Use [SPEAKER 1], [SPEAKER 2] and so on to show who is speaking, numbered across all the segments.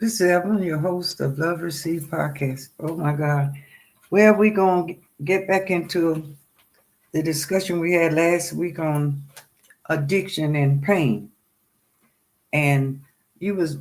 [SPEAKER 1] This is Evelyn, your host of Love Receive Podcast. Oh my God. Well, we're going to get back into the discussion we had last week on addiction and pain. And you was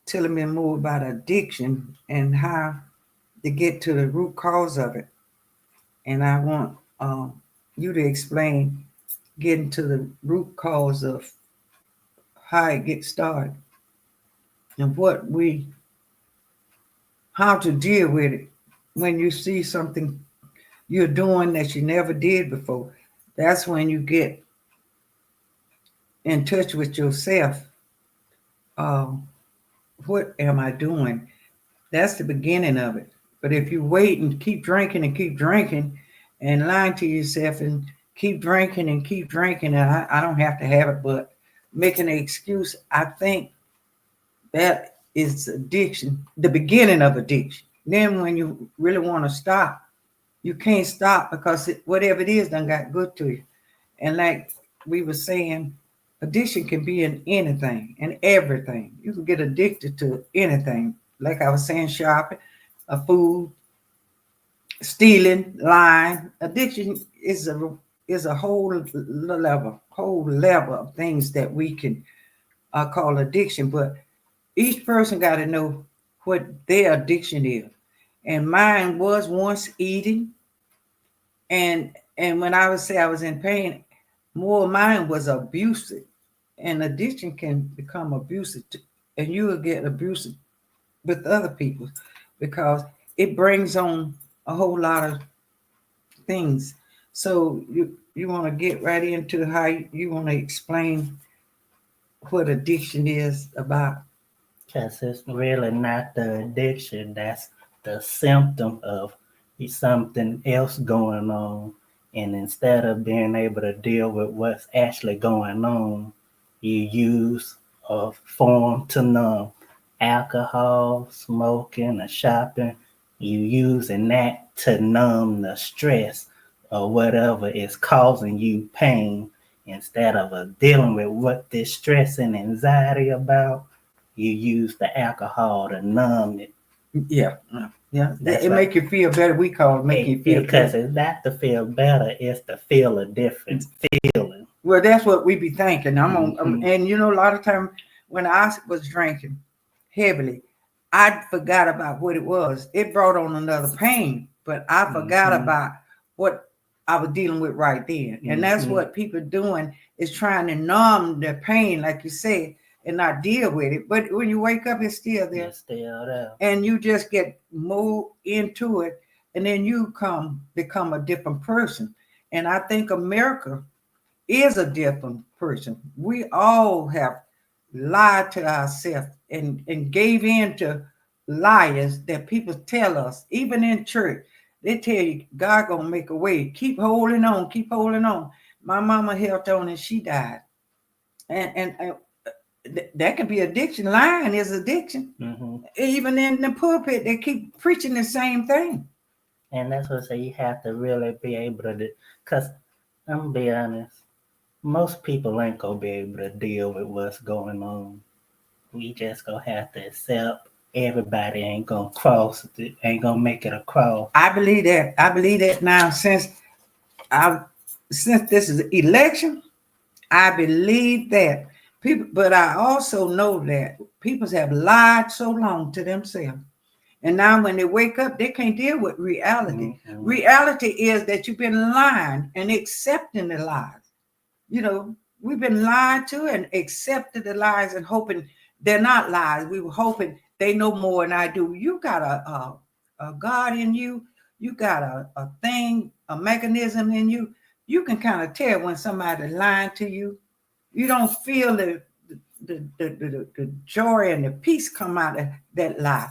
[SPEAKER 1] telling me more about addiction and how to get to the root cause of it. And I want you to explain getting to the root cause of how it gets started and how to deal with it when you see something you're doing that you never did before. That's when you get in touch with yourself. Uh, what am I doing? That's the beginning of it. But if you wait and keep drinking and lying to yourself and keep drinking, and I don't have to have it, but making an excuse, I think that is addiction, the beginning of addiction. Then when you really want to stop, you can't stop because whatever it is done got good to you. And like we were saying, addiction can be in anything and everything. You can get addicted to anything. Like I was saying, shopping, food, stealing, lying. Addiction is a whole level of things that we can call addiction. But each person got to know what their addiction is. And mine was once eating, and when I would say I was in pain, more of mine was abusive. And addiction can become abusive, and you will get abusive with other people because it brings on a whole lot of things. So you want to get right into how you want to explain what addiction is about.
[SPEAKER 2] Because it's really not the addiction, that's the symptom of something else going on. And instead of being able to deal with what's actually going on, you use a form to numb. Alcohol, smoking, or shopping, you using that to numb the stress or whatever is causing you pain instead of dealing with what this stress and anxiety about. You use the alcohol to numb it.
[SPEAKER 1] Yeah, yeah. It make you feel better. We call it making you feel
[SPEAKER 2] because
[SPEAKER 1] better.
[SPEAKER 2] it's not to feel better, it's to feel a different feeling.
[SPEAKER 1] Well, that's what we be thinking.
[SPEAKER 2] Mm-hmm.
[SPEAKER 1] And a lot of time when I was drinking heavily, I forgot about what it was. It brought on another pain, but I forgot about what I was dealing with right then. And that's what people doing is trying to numb their pain, like you said, and not deal with it. But when you wake up, it's still there.
[SPEAKER 2] It's still there.
[SPEAKER 1] And you just get more into it, and then you become a different person. And I think America is a different person. We all have lied to ourselves and gave in to liars that people tell us, even in church. They tell you God gonna make a way. Keep holding on, keep holding on. My mama held on and she died. And that could be addiction. Lying is addiction. Even in the pulpit, they keep preaching the same thing.
[SPEAKER 2] And that's what I say, you have to really be able to do, because I'm gonna be honest, most people ain't gonna be able to deal with what's going on. We just gonna have to accept everybody ain't gonna make it across.
[SPEAKER 1] I believe that. I believe that now since this is election, I believe that people, but I also know that people have lied so long to themselves. And now when they wake up, they can't deal with reality. Reality is that you've been lying and accepting the lies. We've been lied to and accepted the lies and hoping they're not lies. We were hoping they know more than I do. You got a God in you. You got a thing, a mechanism in you. You can kind of tell when somebody's lying to you. You don't feel the joy and the peace come out of that lie.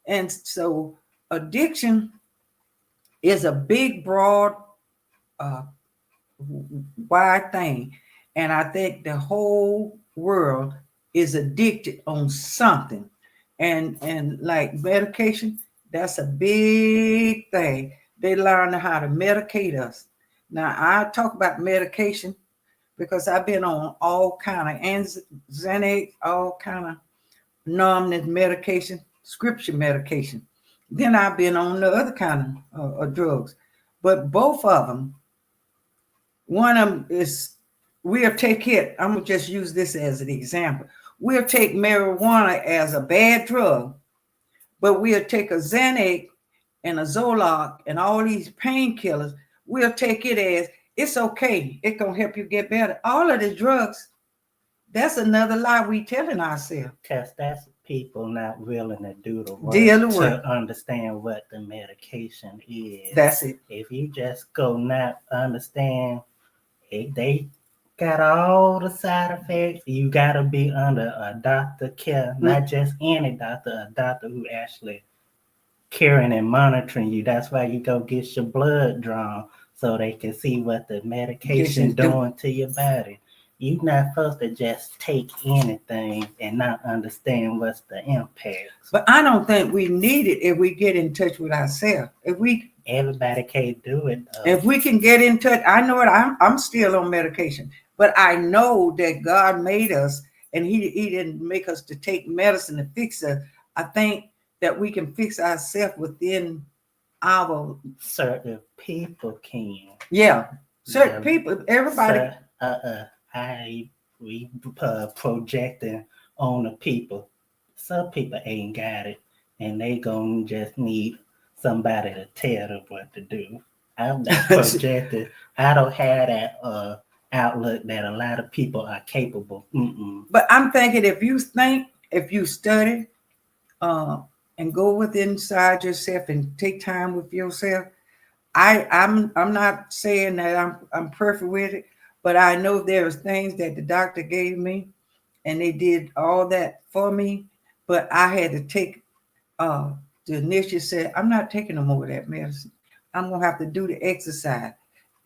[SPEAKER 1] And so addiction is a big, broad, wide thing. And I think the whole world is addicted on something. And like medication, that's a big thing. They learn how to medicate us. Now I talk about medication because I've been on all kind of Xanax, all kind of numbness medication, scripture medication. Then I've been on the other kind of drugs. But both of them, one of them is, we'll take it. I'm going to just use this as an example. We'll take marijuana as a bad drug, but we'll take a Xanax and a Zoloft and all these painkillers. We'll take it as it's okay. It's going to help you get better. All of the drugs, that's another lie we telling ourselves.
[SPEAKER 2] Because that's people not willing to do the work
[SPEAKER 1] to
[SPEAKER 2] understand what the medication is.
[SPEAKER 1] That's it.
[SPEAKER 2] If you just go not understand, they got all the side effects. You got to be under a doctor care, not just any doctor, a doctor who actually caring and monitoring you. That's why you go get your blood drawn so they can see what the medication doing to your body. You're not supposed to just take anything and not understand what's the impact.
[SPEAKER 1] But I don't think we need it if we get in touch with ourselves.
[SPEAKER 2] Everybody can't do it.
[SPEAKER 1] If we can get in touch, I know it. I'm still on medication, but I know that God made us, and He didn't make us to take medicine to fix us. I think that we can fix ourselves within our
[SPEAKER 2] certain people can.
[SPEAKER 1] Yeah, certain people. Everybody.
[SPEAKER 2] We projecting on the people. Some people ain't got it, and they gonna just need somebody to tell them what to do. I'm not projecting. I don't have that outlook that a lot of people are capable.
[SPEAKER 1] But I'm thinking if you study, and go within inside yourself and take time with yourself. I'm not saying that I'm perfect with it. But I know there's things that the doctor gave me, and they did all that for me. But I had to take, the initiative said, I'm not taking no more of that medicine. I'm going to have to do the exercise.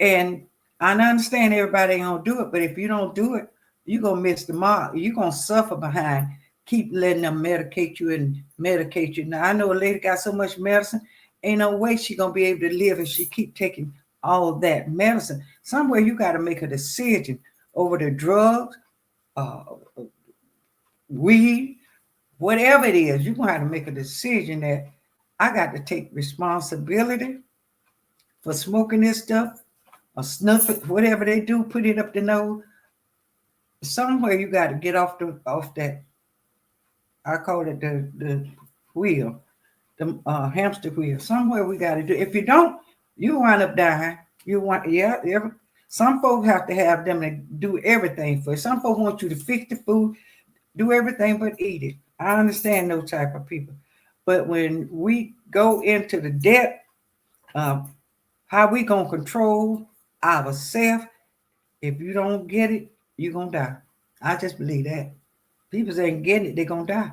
[SPEAKER 1] And I understand everybody ain't going to do it, but if you don't do it, you're going to miss the mark. You're going to suffer behind. Keep letting them medicate you. Now, I know a lady got so much medicine, ain't no way she going to be able to live if she keep taking all that medicine. Somewhere you got to make a decision over the drugs, weed, whatever it is. You're going to have to make a decision that I got to take responsibility for smoking this stuff or snuff it, whatever they do, put it up the nose. Somewhere you got to get off that. I call it the wheel, the hamster wheel. Somewhere we got to do. If you don't, you wind up dying. Some folks have to have them to do everything for you. Some folks want you to fix the food, do everything but eat it. I understand those type of people. But when we go into the depth, how we going to control ourselves, if you don't get it, you're going to die. I just believe that. People ain't getting it, they're going to die.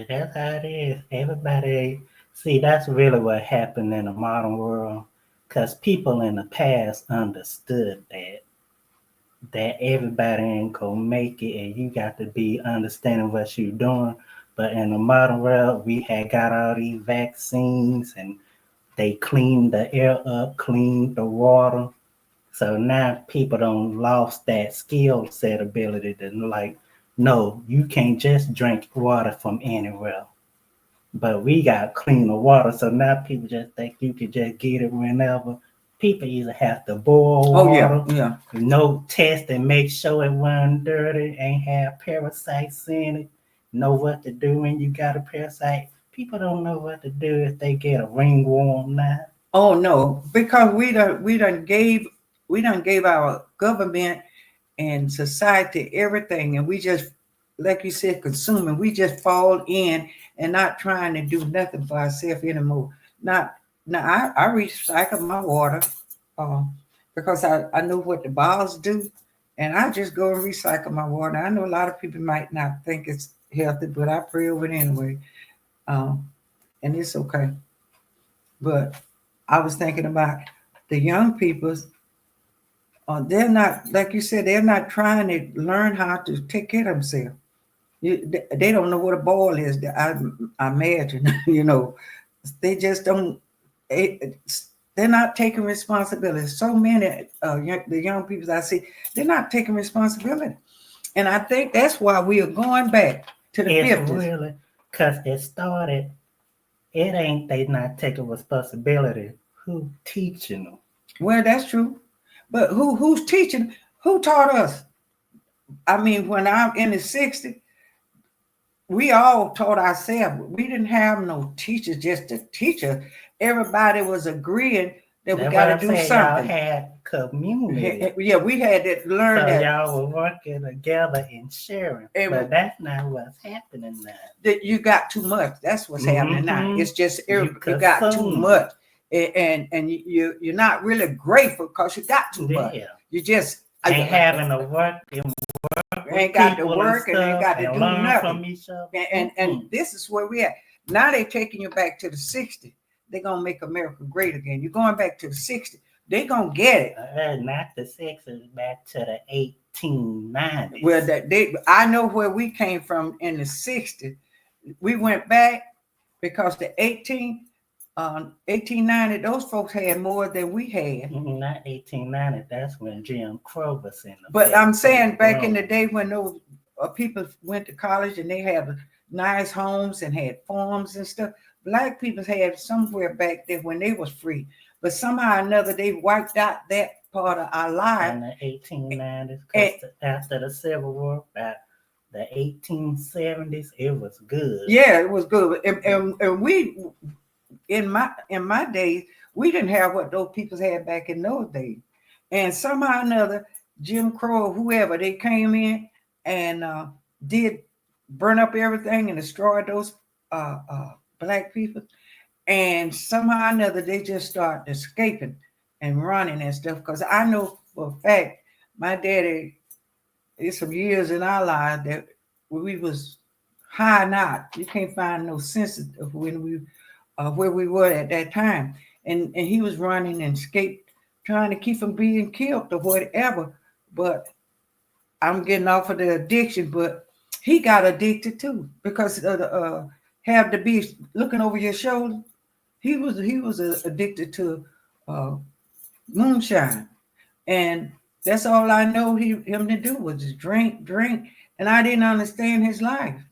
[SPEAKER 2] That's how it is. Everybody, see, that's really what happened in the modern world. Because people in the past understood that everybody ain't gonna make it, and you got to be understanding what you're doing. But in the modern world, we had got all these vaccines, and they cleaned the air up, cleaned the water. So now people don't lost that skill set ability to like, no, you can't just drink water from anywhere. But we got cleaner water, so now people just think you can just get it whenever. People either have to boil water, no test and make sure it wasn't dirty, ain't have parasites in it, know what to do when you got a parasite. People don't know what to do if they get a ringworm now.
[SPEAKER 1] Oh no, because we done gave our government and society everything, and we just, like you said, consuming. We just fall in and not trying to do nothing for ourselves anymore. I recycle my water because I know what the bottles do, and I just go and recycle my water. I know a lot of people might not think it's healthy, but I pray over it anyway, and it's okay. But I was thinking about the young people. They're not, like you said, they're not trying to learn how to take care of themselves. They don't know what a boil is. I imagine, they just don't. They're not taking responsibility. So many the young people I see, they're not taking responsibility, and I think that's why we are going back. to the
[SPEAKER 2] It's
[SPEAKER 1] 50s.
[SPEAKER 2] really because it started. It ain't they not taking responsibility. Who teaching them?
[SPEAKER 1] Well, that's true. But who's teaching? Who taught us? I mean, when I'm in the 60s, we all taught ourselves. We didn't have no teachers just to teach us. Everybody was agreeing that we
[SPEAKER 2] That's
[SPEAKER 1] got
[SPEAKER 2] what
[SPEAKER 1] to
[SPEAKER 2] I'm
[SPEAKER 1] do
[SPEAKER 2] saying. Y'all
[SPEAKER 1] something.
[SPEAKER 2] had community.
[SPEAKER 1] Yeah, we had to learn
[SPEAKER 2] So
[SPEAKER 1] that,
[SPEAKER 2] y'all were working together and sharing.
[SPEAKER 1] And-
[SPEAKER 2] but that's not what's happening now.
[SPEAKER 1] that you got too much. That's what's happening now.
[SPEAKER 2] Mhm.
[SPEAKER 1] It's just
[SPEAKER 2] You
[SPEAKER 1] you got too
[SPEAKER 2] consume.
[SPEAKER 1] much, and you're not really grateful because you got too much.
[SPEAKER 2] Yeah.
[SPEAKER 1] You just
[SPEAKER 2] Ain't having to work and
[SPEAKER 1] you ain't got to
[SPEAKER 2] people
[SPEAKER 1] work and ain't got to do
[SPEAKER 2] learn
[SPEAKER 1] nothing.
[SPEAKER 2] from each other.
[SPEAKER 1] And this is where we at. Now they taking you back to the 60s. They're gonna make America great again. You're going back to the 60s. They're gonna get it.
[SPEAKER 2] Not the 60s, back to the 1890s.
[SPEAKER 1] Well, I know where we came from in the 60s. We went back because the 1890, those folks had more than we had.
[SPEAKER 2] Not 1890. That's when Jim Crow was in the
[SPEAKER 1] But I'm saying back in the day when those people went to college and they had nice homes and had farms and stuff, black people had somewhere back there when they was free. But somehow or another, they wiped out that part of our life.
[SPEAKER 2] In the 1890s, because after the Civil War, by the 1870s, it was good.
[SPEAKER 1] Yeah, it was good. And we, in my days, we didn't have what those people had back in those days. And somehow or another, Jim Crow or whoever, they came in and did burn up everything and destroy those black people. And somehow or another, they just started escaping and running and stuff. Because I know for a fact, my daddy, it's some years in our lives that we was high out. You can't find no sense of when we where we were at that time. And he was running and escaped, trying to keep from being killed or whatever. But I'm getting off of the addiction, but he got addicted too because have to be looking over your shoulder. He was addicted to moonshine, and that's all I know him to do was just drink, and I didn't understand his life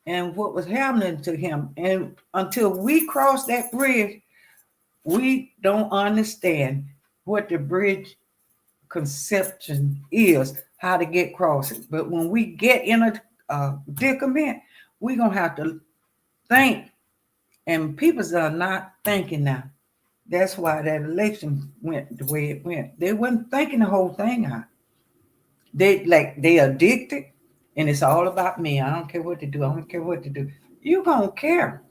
[SPEAKER 1] and what was happening to him. And until we cross that bridge, we don't understand what the bridge conception is, how to get across it. But when we get in a predicament, we're gonna have to think, and people are not thinking now. That's why that election went the way it went. They wasn't thinking the whole thing out. They addicted, and it's all about me. I don't care what to do. I don't care what to do. You gonna care,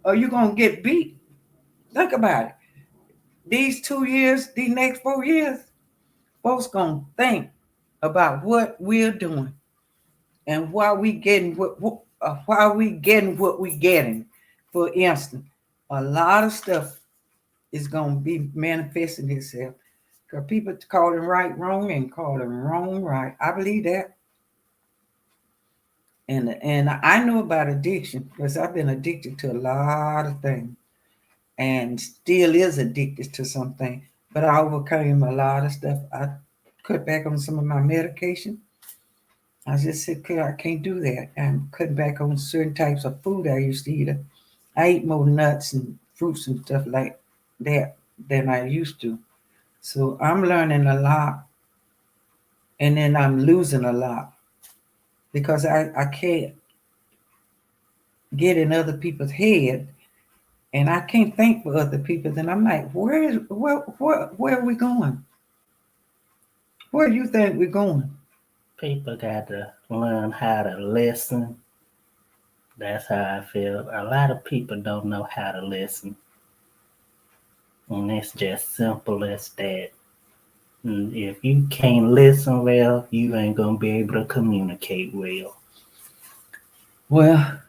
[SPEAKER 1] or you gonna get beat. Think about it. These 2 years, these next 4 years, folks gonna think about what we're doing and why we getting what we getting. For instance, a lot of stuff is gonna be manifesting itself because people calling right wrong and calling wrong right. I believe that, and I know about addiction because I've been addicted to a lot of things and still is addicted to something. But I overcame a lot of stuff. I cut back on some of my medication. I just said, I can't do that. I'm cutting back on certain types of food I used to eat. I eat more nuts and fruits and stuff like that than I used to. So I'm learning a lot, and then I'm losing a lot because I can't get in other people's head, and I can't think for other people. Then I'm like, where are we going? Where do you think we're going?
[SPEAKER 2] People got to learn how to listen. That's how I feel. A lot of people don't know how to listen. And it's just simple as that. And if you can't listen well, you ain't going to be able to communicate well.
[SPEAKER 1] Well,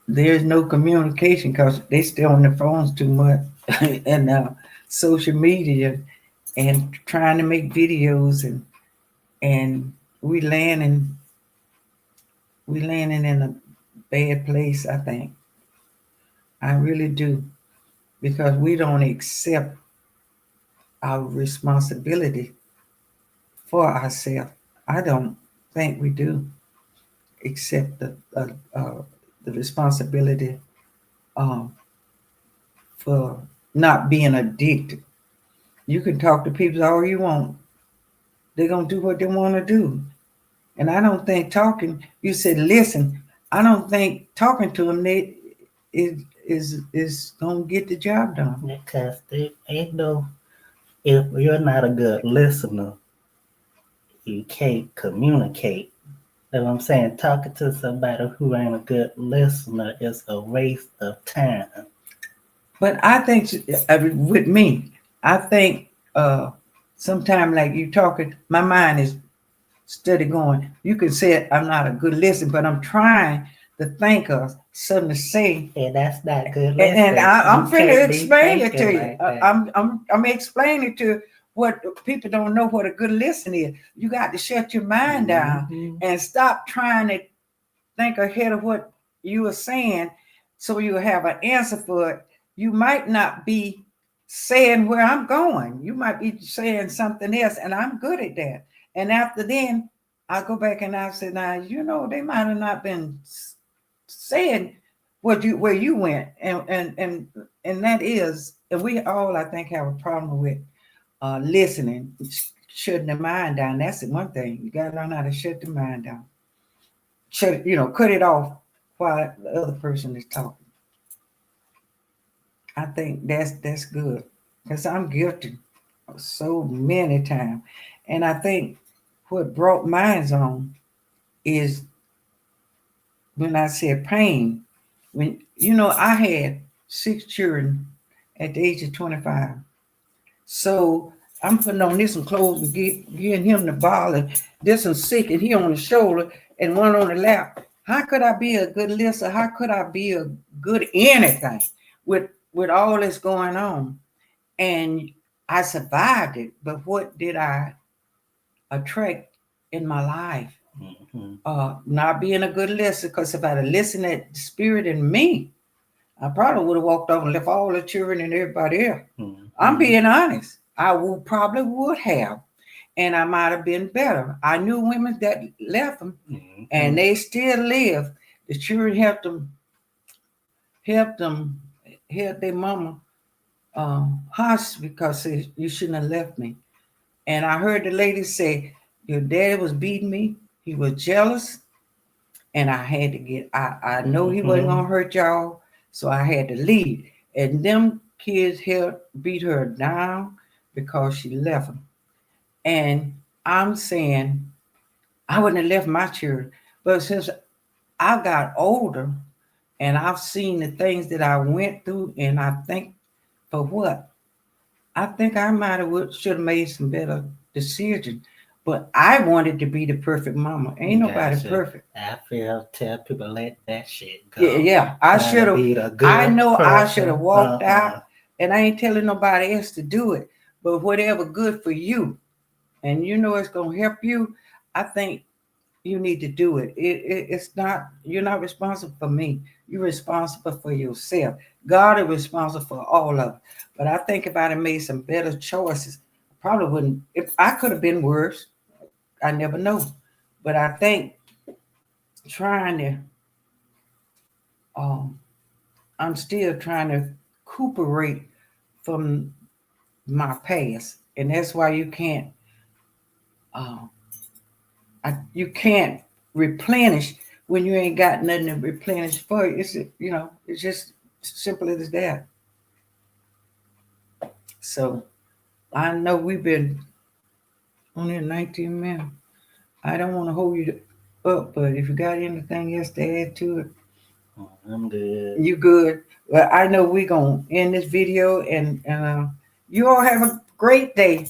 [SPEAKER 1] there's no communication because they stay on their phones too much and social media and trying to make videos and we landing in a bad place, I think. I really do, because we don't accept our responsibility for ourselves. I don't think we do. accept the responsibility for not being addicted. You can talk to people all you want. They're going to do what they want to do. And I don't think talking, you said listen, I don't think talking to them is going to get the job done.
[SPEAKER 2] Because they know if you're not a good listener, you can't communicate. You know what I'm saying? Talking to somebody who ain't a good listener is a waste of time.
[SPEAKER 1] But I think with me, I think sometimes like you talking, my mind is steady going. You can say I'm not a good listener, but I'm trying to think of something to say.
[SPEAKER 2] And that's not good
[SPEAKER 1] And
[SPEAKER 2] listening.
[SPEAKER 1] I'm finna explain it to
[SPEAKER 2] thinking
[SPEAKER 1] you.
[SPEAKER 2] like that.
[SPEAKER 1] I'm explaining to what people don't know what a good listen is. You got to shut your mind down and stop trying to think ahead of what you are saying, so you have an answer for it. You might not be saying where I'm going. You might be saying something else, and I'm good at that. And after then, I go back and I say, now, they might have not been saying where you went. And that is, and we all, I think, have a problem with listening, shutting the mind down. That's the one thing. You got to learn how to shut the mind down. Cut it off while the other person is talking. I think that's good, because I'm guilty so many times. And I think what brought mine on is when I said pain. When I had 6 children at the age of 25. So I'm putting on this one clothes and getting him the ball, and this one sick and he on the shoulder and one on the lap. How could I be a good listener? How could I be a good anything with all this going on? And I survived it, but what did I attract in my life? Not being a good listener, because if I'd have listened to the spirit in me, I probably would have walked off and left all the children and everybody else. I'm being honest. I probably would have. And I might have been better. I knew women that left them and they still live. The children helped their mama hush, because you shouldn't have left me. And I heard the lady say, your daddy was beating me. He was jealous. And I had to get, I know he wasn't going to hurt y'all. So I had to leave. And them kids beat her down because she left them. And I'm saying, I wouldn't have left my children. But since I got older and I've seen the things that I went through, and I think, for what? I think I should have made some better decisions. But I wanted to be the perfect mama. Ain't nobody perfect.
[SPEAKER 2] I tell people, let that shit go.
[SPEAKER 1] Yeah. I should have. I know person. I should have walked out, and I ain't telling nobody else to do it. But whatever good for you, and it's gonna help you, I think you need to do it. It's not. You're not responsible for me. You're responsible for yourself. God is responsible for all of it. But I think if I'd have made some better choices, I probably wouldn't. If I could have been worse, I never know. But I think trying to, I'm still trying to recuperate from my past, and that's why you can't replenish when you ain't got nothing to replenish for you. It's just simple as that. So I know we've been on here 19 minutes. I don't want to hold you up, but if you got anything else to add to it,
[SPEAKER 2] I'm good.
[SPEAKER 1] You good? Well, I know we're gonna end this video, and you all have a great day.